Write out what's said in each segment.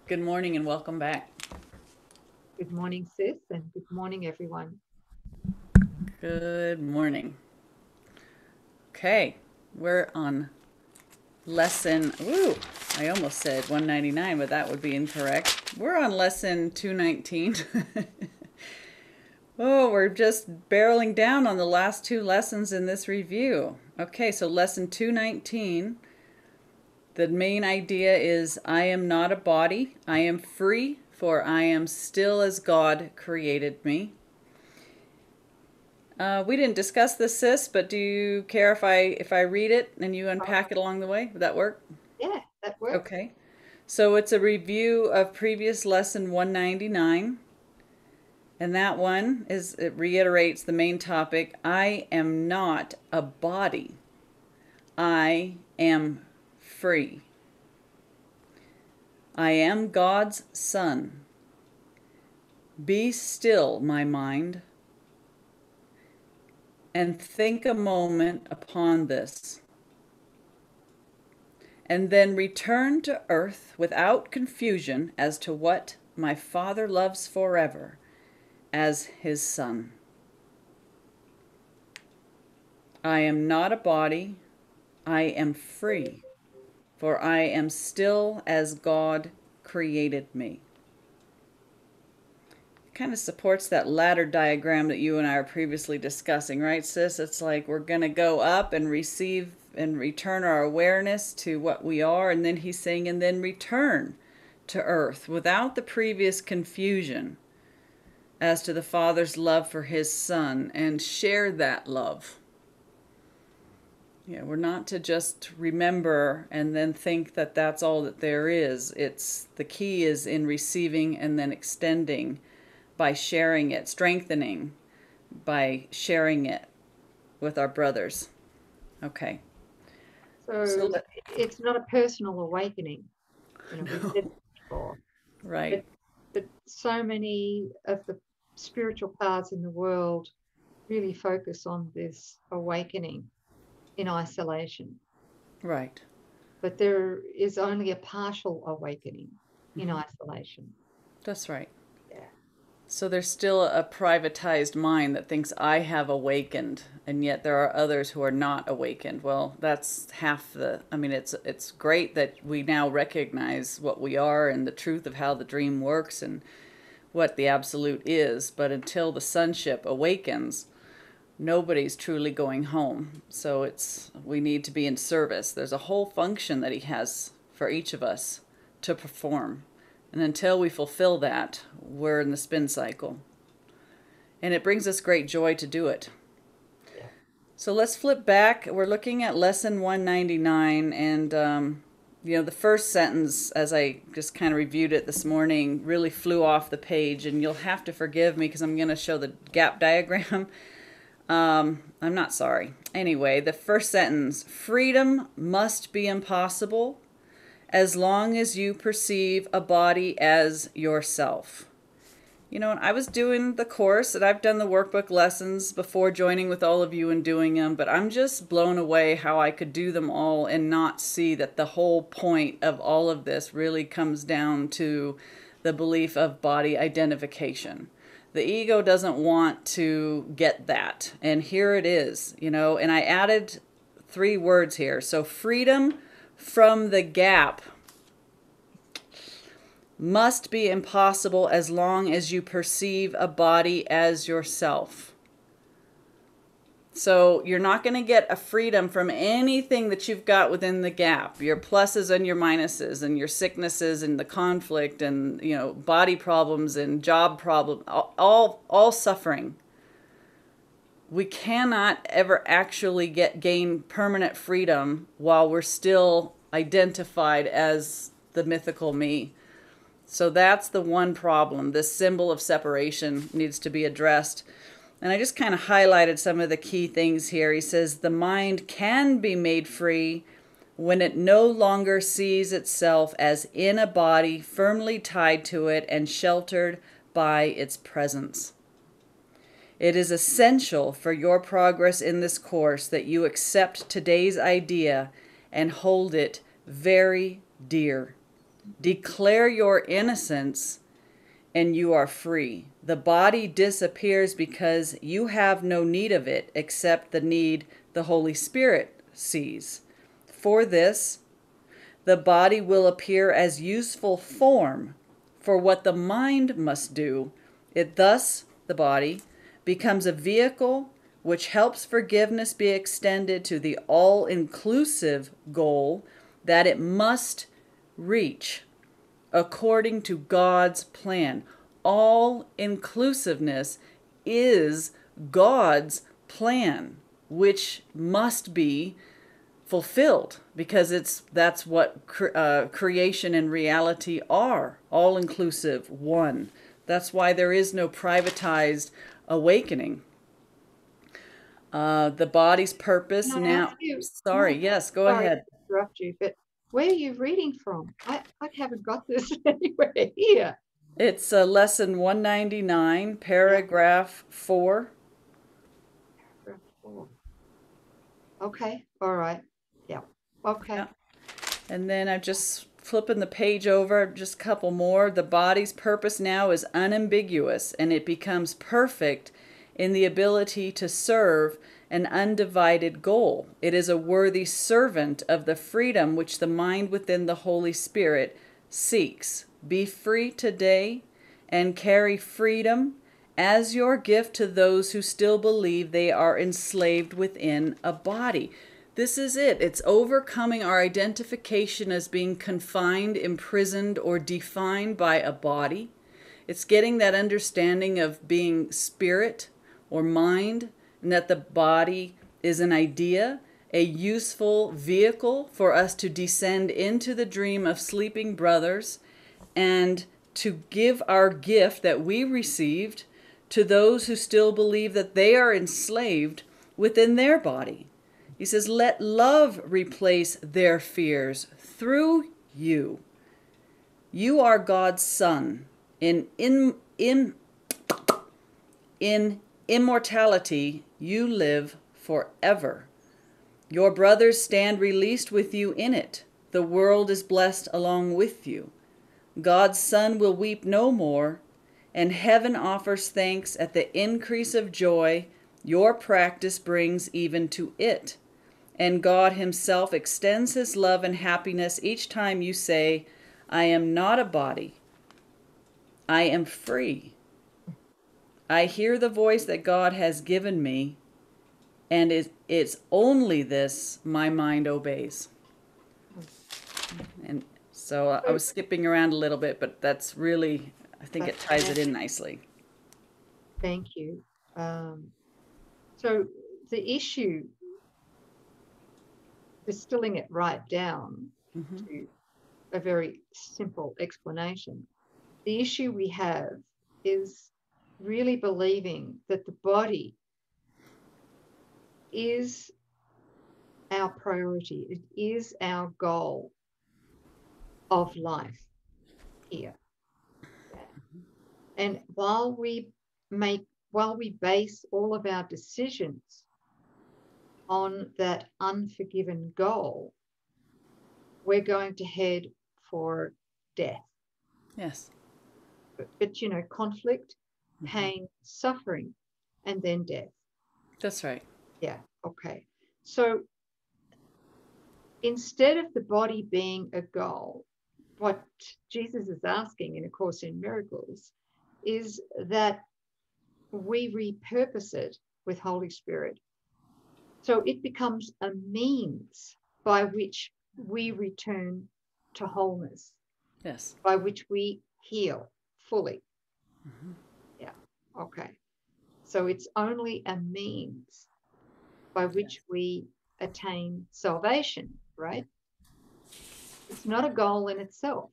Good morning and welcome back. Good morning, sis, and good morning, everyone. Good morning. Okay, we're on lesson, I almost said 199, but that would be incorrect. We're on lesson 219. Oh, we're just barreling down on the last two lessons in this review. Okay, so lesson 219, the main idea is I am not a body, I am free, for I am still as God created me. We didn't discuss this, sis, but do you care if I read it and you unpack it along the way? Would that work? Yeah, that works. Okay. So it's a review of previous lesson 199. And that one it reiterates the main topic. I am not a body. I am free. I am God's son. Be still, my mind, and think a moment upon this, and then return to earth without confusion as to what my Father loves forever as his Son. I am not a body, I am free, for I am still as God created me. Kind of supports that ladder diagram that you and I are previously discussing, right, sis? It's like we're going to go up and receive and return our awareness to what we are, and then he's saying, and then return to earth without the previous confusion as to the Father's love for his Son, and share that love. Yeah, we're not to just remember and then think that that's all that there is. It's the key is in receiving and then extending by sharing it, strengthening by sharing it with our brothers. Okay. So it's not a personal awakening, we've said this before, Right. but, but so many of the spiritual paths in the world really focus on this awakening in isolation. Right. But there is only a partial awakening in Mm-hmm. isolation. That's right. Yeah. So there's still a privatized mind that thinks I have awakened, and yet there are others who are not awakened. Well, that's half the. I mean, it's great that we now recognize what we are and the truth of how the dream works and what the absolute is. But until the sonship awakens, nobody's truly going home. So we need to be in service. There's a whole function that he has for each of us to perform. And until we fulfill that, we're in the spin cycle. And it brings us great joy to do it. Yeah. So let's flip back. We're looking at lesson 199. And, the first sentence, as I just kind of reviewed it this morning, really flew off the page. And you'll have to forgive me because I'm going to show the gap diagram. I'm not sorry. Anyway, the first sentence, freedom must be impossible as long as you perceive a body as yourself. And I was doing the course and I've done the workbook lessons before joining with all of you and doing them, but I'm just blown away how I could do them all and not see that the whole point of all of this really comes down to the belief of body identification. The ego doesn't want to get that. And here it is, and I added 3 words here. So freedom from the gap must be impossible as long as you perceive a body as yourself. So you're not going to get a freedom from anything that you've got within the gap, your pluses and your minuses and your sicknesses and the conflict and, body problems and job problems, all suffering. We cannot ever actually gain permanent freedom while we're still identified as the mythical me. So that's the one problem. This symbol of separation needs to be addressed. And I just kind of highlighted some of the key things here. He says the mind can be made free when it no longer sees itself as in a body firmly tied to it and sheltered by its presence. It is essential for your progress in this course that you accept today's idea and hold it very dear. Declare your innocence, and you are free. The body disappears because you have no need of it except the need the Holy Spirit sees. For this, the body will appear as useful form for what the mind must do. It thus, the body, becomes a vehicle which helps forgiveness be extended to the all-inclusive goal that it must reach according to God's plan. All-inclusiveness is God's plan, which must be fulfilled, because that's what creation and reality are, all-inclusive, one. That's why there is no privatized awakening. The body's purpose now. Sorry, yes, go ahead. To interrupt you, but where are you reading from? I haven't got this anywhere here. It's lesson 199, paragraph 4. Paragraph 4. Okay, all right. Yeah, okay. Yeah. And then I'm just flipping the page over, just a couple more. The body's purpose now is unambiguous, and it becomes perfect in the ability to serve an undivided goal. It is a worthy servant of the freedom which the mind within the Holy Spirit seeks. Be free today and carry freedom as your gift to those who still believe they are enslaved within a body. This is it. It's overcoming our identification as being confined, imprisoned, or defined by a body. It's getting that understanding of being spirit or mind, and that the body is an idea, a useful vehicle for us to descend into the dream of sleeping brothers and to give our gift that we received to those who still believe that they are enslaved within their body. He says, let love replace their fears through you. You are God's son. In immortality, you live forever. Your brothers stand released with you in it. The world is blessed along with you. God's Son will weep no more, and heaven offers thanks at the increase of joy your practice brings even to it. And God himself extends his love and happiness each time you say, I am not a body. I am free. I hear the voice that God has given me, and it's only this my mind obeys. And so I was skipping around a little bit, but that's really, I think it ties it in nicely. Thank you. So the issue, distilling it right down to a very simple explanation, the issue we have is really believing that the body is our priority. It is our goal of life here. And while we base all of our decisions on that unforgiven goal, we're going to head for death. Yes. But you know, conflict, pain, suffering, and then death. That's right. Yeah, okay. So instead of the body being a goal, what Jesus is asking in A Course in Miracles is that we repurpose it with Holy Spirit. So it becomes a means by which we return to wholeness. Yes. By which we heal fully. Yeah, okay. So it's only a means by which we attain salvation, right? It's not a goal in itself.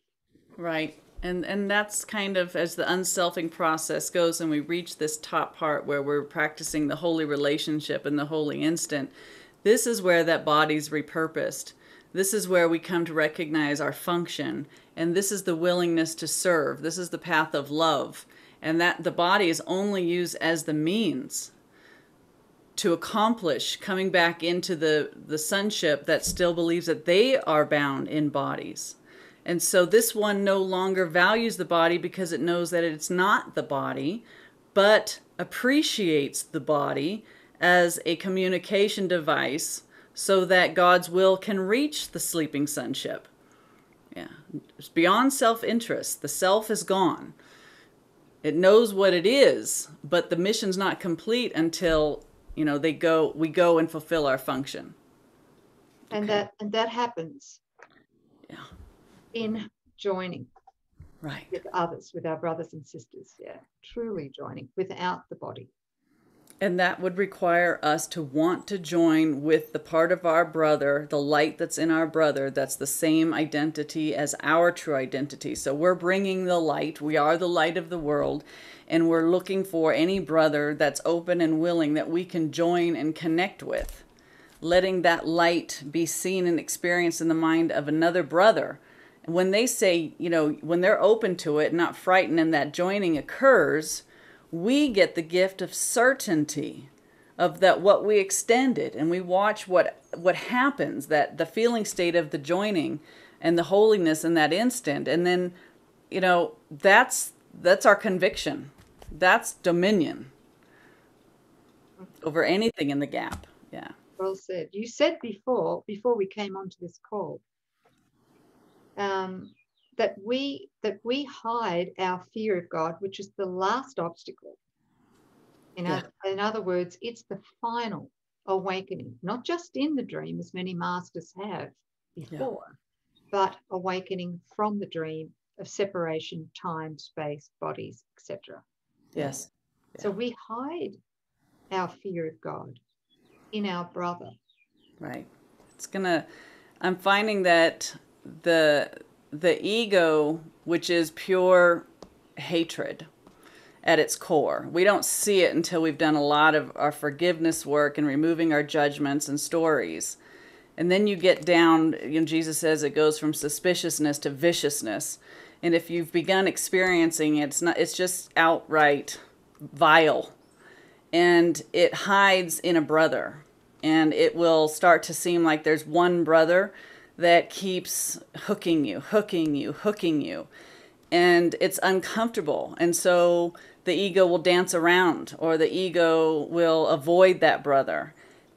Right. And that's kind of as the unselfing process goes, and we reach this top part where we're practicing the holy relationship and the holy instant. This is where that body's repurposed. This is where we come to recognize our function, and this is the willingness to serve. This is the path of love, and that the body is only used as the means to accomplish coming back into the sonship that still believes that they are bound in bodies. And so this one no longer values the body because it knows that it's not the body, but appreciates the body as a communication device so that God's will can reach the sleeping sonship. Yeah, it's beyond self-interest. The self is gone. It knows what it is, but the mission's not complete until, we go and fulfill our function. And Okay. that happens in joining with others, with our brothers and sisters. Yeah, truly joining without the body. And that would require us to want to join with the part of our brother, the light that's in our brother, that's the same identity as our true identity. So we're bringing the light. We are the light of the world. And we're looking for any brother that's open and willing that we can join and connect with. Letting that light be seen and experienced in the mind of another brother. And when they say, when they're open to it, not frightened, and that joining occurs, we get the gift of certainty of that what we extended, and we watch what happens, that the feeling state of the joining and the holiness in that instant. And then, that's our conviction. That's dominion over anything in the gap. Yeah. Well said. You said before we came onto this call, that we hide our fear of God, which is the last obstacle. In other words, it's the final awakening, not just in the dream, as many masters have before, but awakening from the dream of separation, time, space, bodies, etc. Yes. So we hide our fear of God in our brother. Right. I'm finding that the ego, which is pure hatred at its core, we don't see it until we've done a lot of our forgiveness work and removing our judgments and stories. And then you get down, Jesus says it goes from suspiciousness to viciousness. And if you've begun experiencing it, it's just outright vile. And it hides in a brother. And it will start to seem like there's one brother that keeps hooking you. And it's uncomfortable. And so the ego will dance around, or the ego will avoid that brother.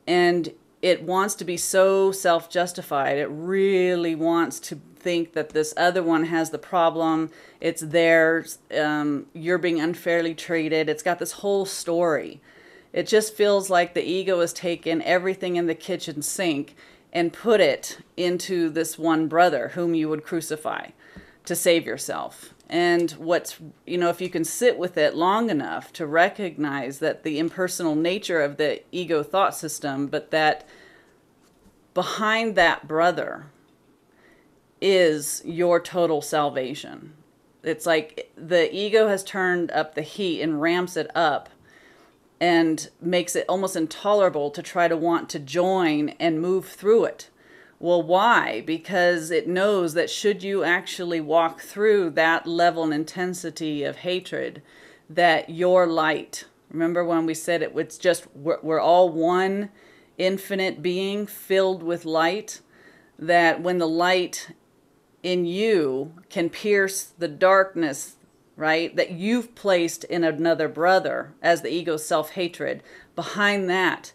And it wants to be so self-justified. It really wants to think that this other one has the problem. It's theirs. You're being unfairly treated. It's got this whole story. It just feels like the ego has taken everything in the kitchen sink and put it into this one brother whom you would crucify to save yourself. And if you can sit with it long enough to recognize that the impersonal nature of the ego thought system, but that behind that brother is your total salvation. It's like the ego has turned up the heat and ramps it up and makes it almost intolerable to try to want to join and move through it. Well, why? Because it knows that should you actually walk through that level and intensity of hatred, that your light, remember when we said it's just, we're all one infinite being filled with light, that when the light in you can pierce the darkness, right, that you've placed in another brother as the ego's self-hatred, behind that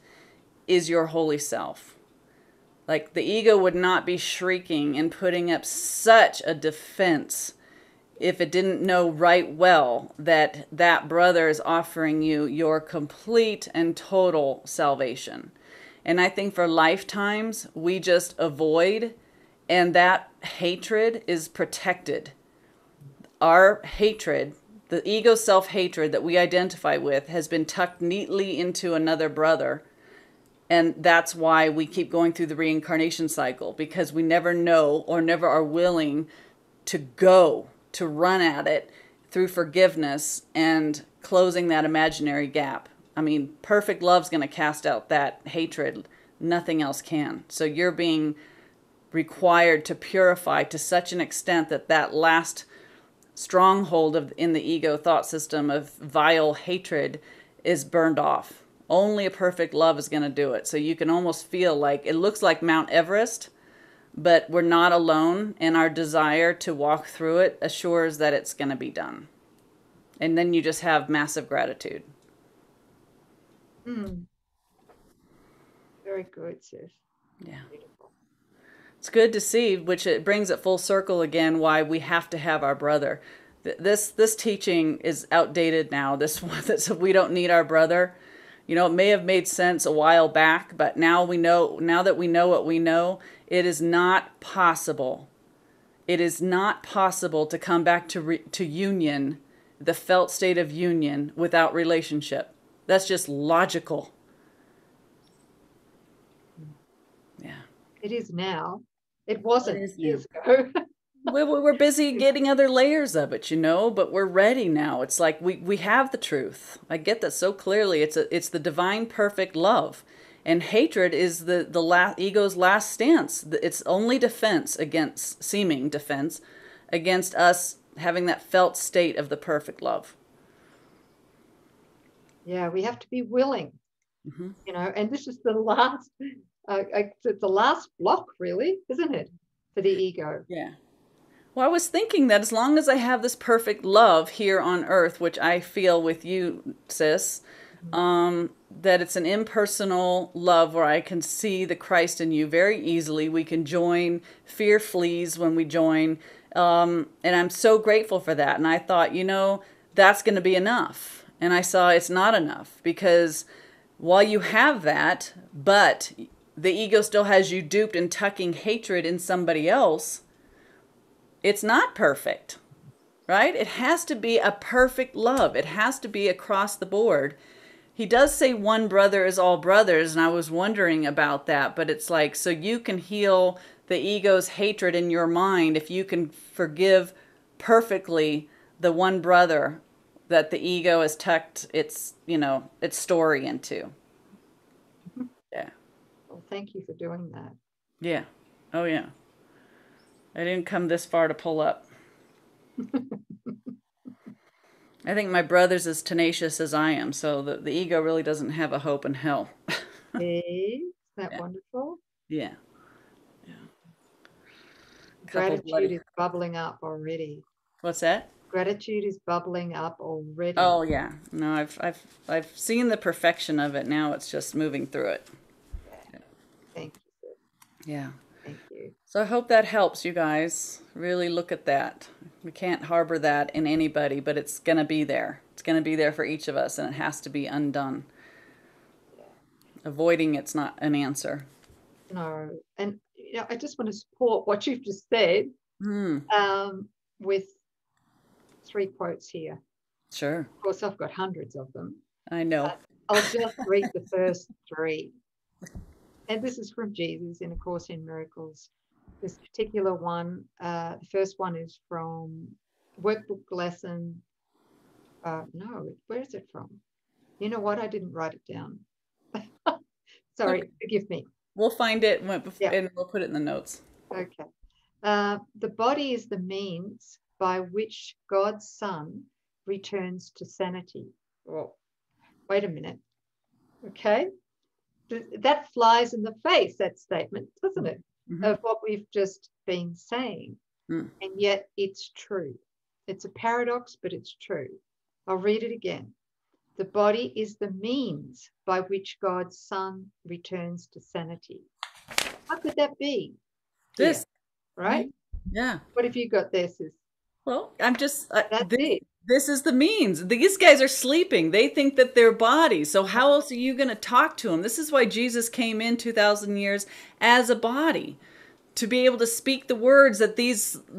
is your holy self. Like the ego would not be shrieking and putting up such a defense if it didn't know right well that that brother is offering you your complete and total salvation. And I think for lifetimes, we just avoid, and that hatred is protected. Our hatred, the ego self-hatred that we identify with, has been tucked neatly into another brother. And that's why we keep going through the reincarnation cycle, because we never know or never are willing to run at it through forgiveness and closing that imaginary gap. I mean, perfect love's going to cast out that hatred. Nothing else can. So you're being required to purify to such an extent that that last stronghold in the ego thought system of vile hatred is burned off. Only a perfect love is going to do it. So you can almost feel like, it looks like Mount Everest, but we're not alone, and our desire to walk through it assures that it's going to be done. And then you just have massive gratitude. Very good, sis. Yeah. Beautiful. It's good to see, which it brings it full circle again, why we have to have our brother. This teaching is outdated now. This one that we don't need our brother. You know, it may have made sense a while back, but now we know, now that we know what we know, it is not possible. It is not possible to come back to union, the felt state of union, without relationship. That's just logical. Yeah. It is now. It wasn't It is years ago. We're busy getting other layers of it, you know, but we're ready now. It's like we have the truth. I get that so clearly. It's the divine perfect love. And hatred is the ego's last stance. It's only defense against, seeming defense, against us having that felt state of the perfect love. Yeah, we have to be willing, you know, and this is the last, the last block, really, isn't it, for the ego? Yeah. Well, I was thinking that as long as I have this perfect love here on earth, which I feel with you, sis, that it's an impersonal love where I can see the Christ in you very easily. We can join. Fear flees when we join. And I'm so grateful for that. And I thought, you know, that's going to be enough. And I saw it's not enough, because while you have that, but the ego still has you duped and tucking hatred in somebody else, it's not perfect, right? It has to be a perfect love. It has to be across the board. He does say one brother is all brothers, and I was wondering about that, but it's like, so you can heal the ego's hatred in your mind if you can forgive perfectly the one brother that the ego has tucked its, you know, its story into. Yeah. Well, thank you for doing that. Yeah. Oh, yeah. I didn't come this far to pull up. I think my brother's as tenacious as I am, so the ego really doesn't have a hope in hell. Is that Yeah. wonderful? Yeah. Yeah. Gratitude is bubbling up already. What's that? Gratitude is bubbling up already. Oh yeah. No, I've seen the perfection of it. Now it's just moving through it. Yeah. Thank you. Yeah. Thank you. So I hope that helps you guys. Really look at that. We can't harbor that in anybody, but it's going to be there. It's going to be there for each of us, and it has to be undone. Yeah. Avoiding it's not an answer. No. And you know, I just want to support what you've just said with 3 quotes here. Sure. Of course, I've got hundreds of them. I know. I'll just read the first 3. And this is from Jesus in A Course in Miracles. This particular one, the first one is from Workbook lesson. No, where is it from? You know what? I didn't write it down. Sorry, okay. Forgive me. We'll find it and we'll put it in the notes. Okay. The body is the means by which God's Son returns to sanity. Oh, wait a minute. Okay. That flies in the face, that statement, doesn't it, of what we've just been saying. And yet it's true. It's a paradox, but it's true. I'll read it again. The body is the means by which God's Son returns to sanity. How could that be? This. Here, right? Yeah. What have you got there, sis? Well, I'm just... That's it. This is the means. These guys are sleeping. They think that they're bodies. So how else are you going to talk to them? This is why Jesus came in 2,000 years as a body, to be able to speak the words that the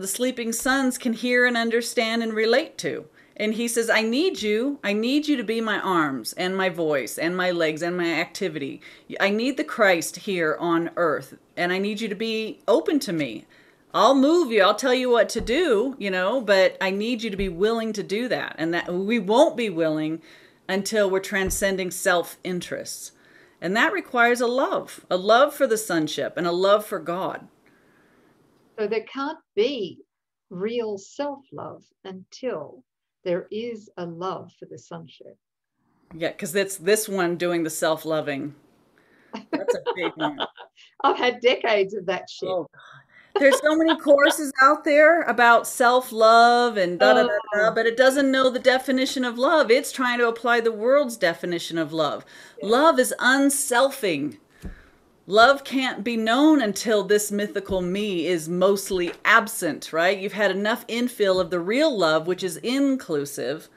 sleeping sons can hear and understand and relate to. And he says, I need you to be my arms and my voice and my legs and my activity. I need the Christ here on earth, and I need you to be open to me. I'll move you. I'll tell you what to do, you know, but I need you to be willing to do that. And that we won't be willing until we're transcending self-interests. And that requires a love for the sonship and a love for God. So there can't be real self-love until there is a love for the sonship. Yeah, because it's this one doing the self-loving. That's a big one. I've had decades of that shit. Oh, God. There's so many courses out there about self-love and da da da da, Oh, but it doesn't know the definition of love. It's trying to apply the world's definition of love. yeah. Love is unselfing. Love can't be known until this mythical me is mostly absent, right? You've had enough infill of the real love, which is inclusive.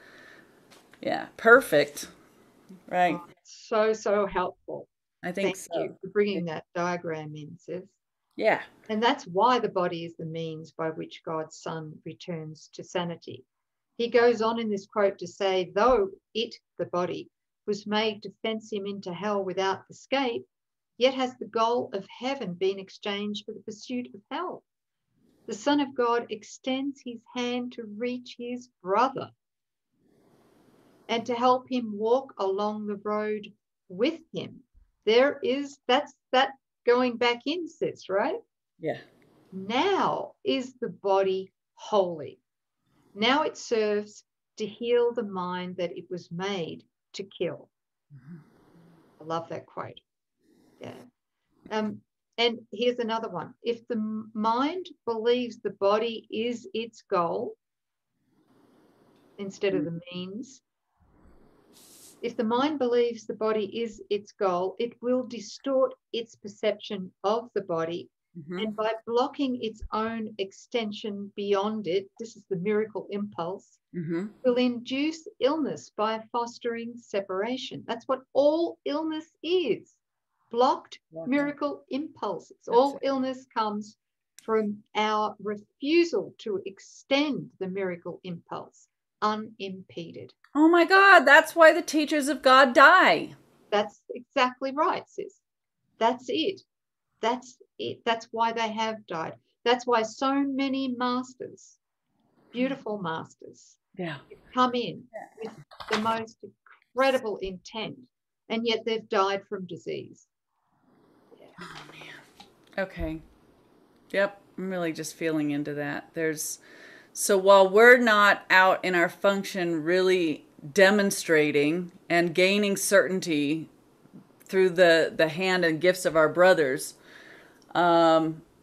Yeah, perfect. Oh, Right. so, so helpful. I think Thank you so. for bringing that diagram in, sis. Yeah. And that's why the body is the means by which God's Son returns to sanity. He goes on in this quote to say, though it, the body, was made to fence him into hell without escape, yet has the goal of heaven been exchanged for the pursuit of hell. The Son of God extends his hand to reach his brother and to help him walk along the road with him. That's that going back in, sis, right? Yeah. Now is the body holy. Now it serves to heal the mind that it was made to kill. I love that quote. Yeah. And here's another one. If the mind believes the body is its goal instead of the means, if the mind believes the body is its goal, it will distort its perception of the body. Mm-hmm. And by blocking its own extension beyond it, this is the miracle impulse, Mm-hmm. will induce illness by fostering separation. That's what all illness is. Blocked miracle impulses. All illness comes from our refusal to extend the miracle impulse unimpeded. Oh my God, that's why the teachers of God die. That's exactly right, sis. That's it. That's it. That's why they have died. That's why so many masters, beautiful masters, Yeah. come in with the most incredible intent, and yet they've died from disease. Yeah. Oh man. Okay. Yep. I'm really just feeling into that. So while we're not out in our function really demonstrating and gaining certainty through the hand and gifts of our brothers,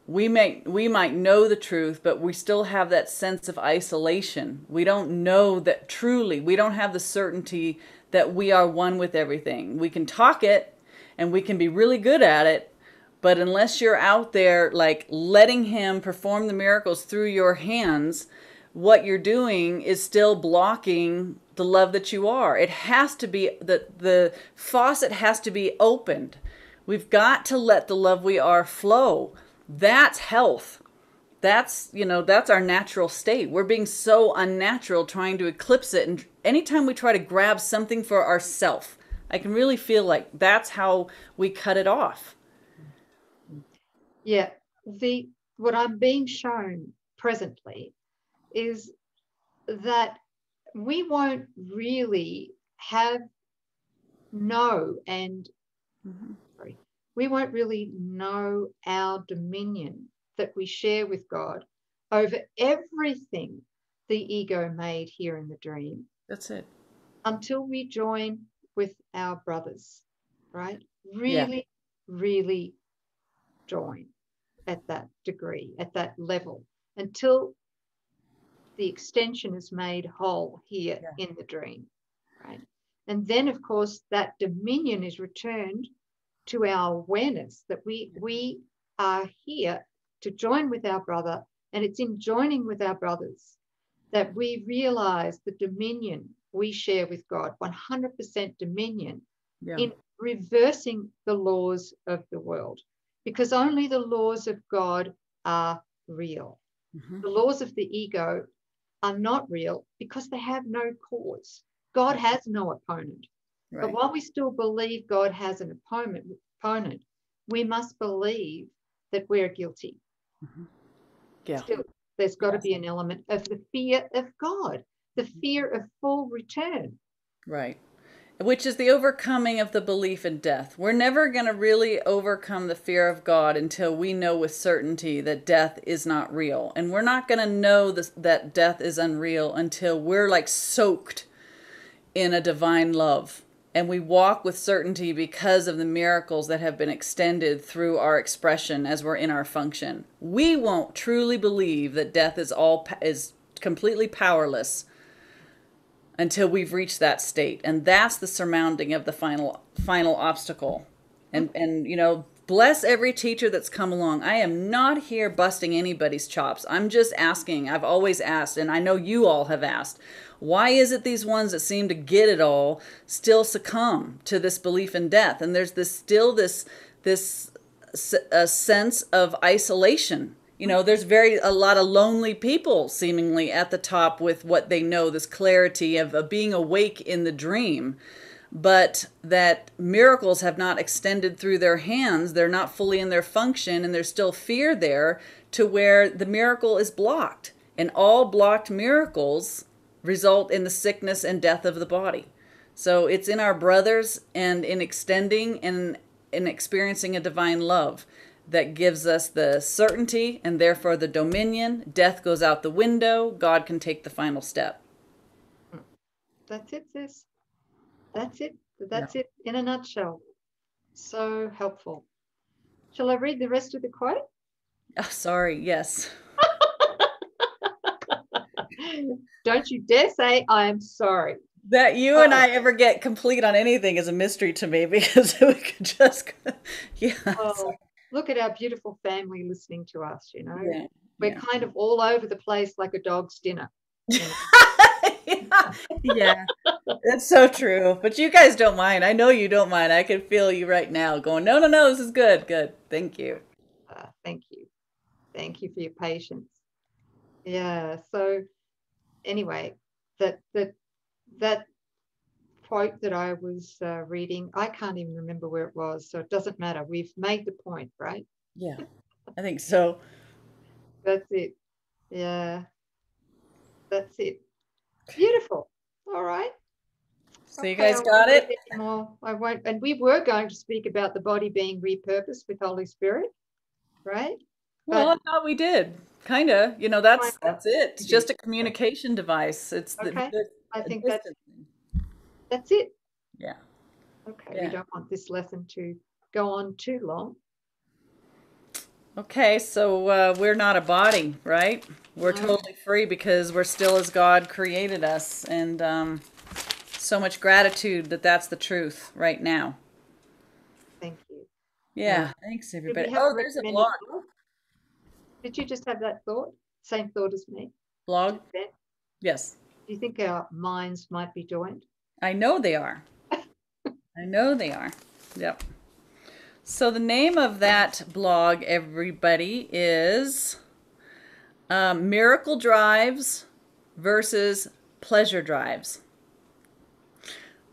we might know the truth, but we still have that sense of isolation. We don't know that truly. We don't have the certainty that we are one with everything. We can talk it and we can be really good at it, but unless you're out there like letting him perform the miracles through your hands, what you're doing is still blocking the love that you are. It has to be, the faucet has to be opened. We've got to let the love we are flow. That's health. That's our natural state. We're being so unnatural trying to eclipse it. And anytime we try to grab something for ourself, I can really feel like that's how we cut it off. Yeah. What I'm being shown presently is that we won't really we won't really know our dominion that we share with God over everything the ego made here in the dream. That's it. Until we join with our brothers, right? Really, Yeah. really join at that degree, at that level, until the extension is made whole here in the dream, right? And then, of course, that dominion is returned to our awareness that we are here to join with our brother, and it's in joining with our brothers that we realize the dominion we share with God, 100% dominion in reversing the laws of the world, because only the laws of God are real. The laws of the ego are not real because they have no cause. God has no opponent. Right. But while we still believe God has an opponent, we must believe that we're guilty. Yeah. Still, there's got to be an element of the fear of God, the fear of full return. Right. Which is the overcoming of the belief in death. We're never going to really overcome the fear of God until we know with certainty that death is not real. And we're not going to know that death is unreal until we're like soaked in a divine love. And we walk with certainty because of the miracles that have been extended through our expression as we're in our function. We won't truly believe that death is completely powerless until we've reached that state. And that's the surmounting of the final obstacle. And you know, bless every teacher that's come along. I am not here busting anybody's chops. I'm just asking. I've always asked, and I know you all have asked, why is it these ones that seem to get it all still succumb to this belief in death? And there's this a sense of isolation. You know, there's a lot of lonely people seemingly at the top with what they know, this clarity of being awake in the dream, but that miracles have not extended through their hands. They're not fully in their function, and there's still fear there to where the miracle is blocked. And all blocked miracles result in the sickness and death of the body. So it's in our brothers and in extending and in experiencing a divine love that gives us the certainty and therefore the dominion. Death goes out the window. God can take the final step. That's it, sis. That's it. That's it in a nutshell. So helpful. Shall I read the rest of the quote? Oh, sorry. Yes. Don't you dare say I am sorry. That you and I ever get complete on anything is a mystery to me, because we could just, yeah. Oh, look at our beautiful family listening to us, you know. Yeah, We're kind of all over the place like a dog's dinner. You know? Yeah, that's so true. But you guys don't mind. I know you don't mind. I can feel you right now going, no, this is good. Good. Thank you. Thank you. Thank you for your patience. Yeah. So anyway, that quote that I was reading, I can't even remember where it was, so it doesn't matter. We've made the point, right? Yeah, I think so. That's it. Yeah, that's it. Beautiful. All right. So you guys got it? I won't. And we were going to speak about the body being repurposed with Holy Spirit, right? Well, I thought we did. Kind of. You know, that's it. It's just a communication device. It's okay. I think that's it. Yeah. Okay. Yeah. We don't want this lesson to go on too long. Okay, so we're not a body, right? We're totally free because we're still as God created us, and so much gratitude that that's the truth right now. Thank you. Yeah, thanks everybody. Oh, there's a blog. Did you just have that thought? Same thought as me? Blog? Yes. Do you think our minds might be joined? I know they are. I know they are. Yep. So the name of that blog, everybody, is Miracle Drives versus Pleasure Drives.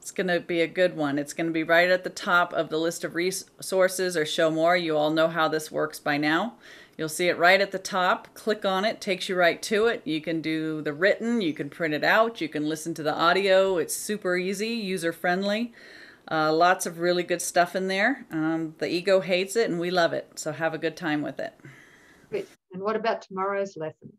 It's going to be a good one. It's going to be right at the top of the list of resources or show more. You all know how this works by now. You'll see it right at the top. Click on it, takes you right to it. You can do the written, you can print it out, you can listen to the audio. It's super easy, user-friendly. Lots of really good stuff in there. The ego hates it and we love it. So have a good time with it. Great. And what about tomorrow's lesson?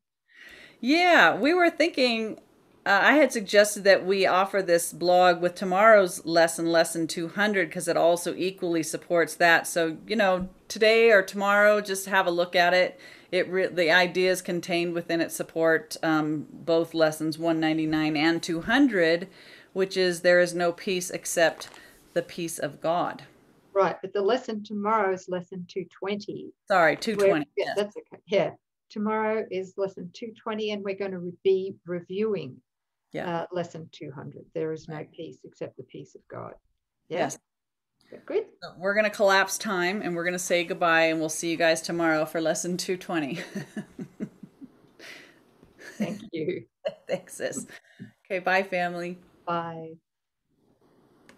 Yeah, we were thinking, I had suggested that we offer this blog with tomorrow's lesson, lesson 200, because it also equally supports that. So, you know, today or tomorrow, just have a look at it. The ideas contained within it support both lessons 199 and 200, which is there is no peace except the peace of God. Right, but the lesson tomorrow is lesson 220. Sorry, 220. Yeah, yes. That's okay. Yeah, tomorrow is lesson 220, and we're going to be reviewing lesson 200. There is no peace except the peace of God. Yeah? Yes. Good. So we're going to collapse time, and we're going to say goodbye, and we'll see you guys tomorrow for lesson 220. Thank you. Thanks, sis. Okay, bye, family. Bye.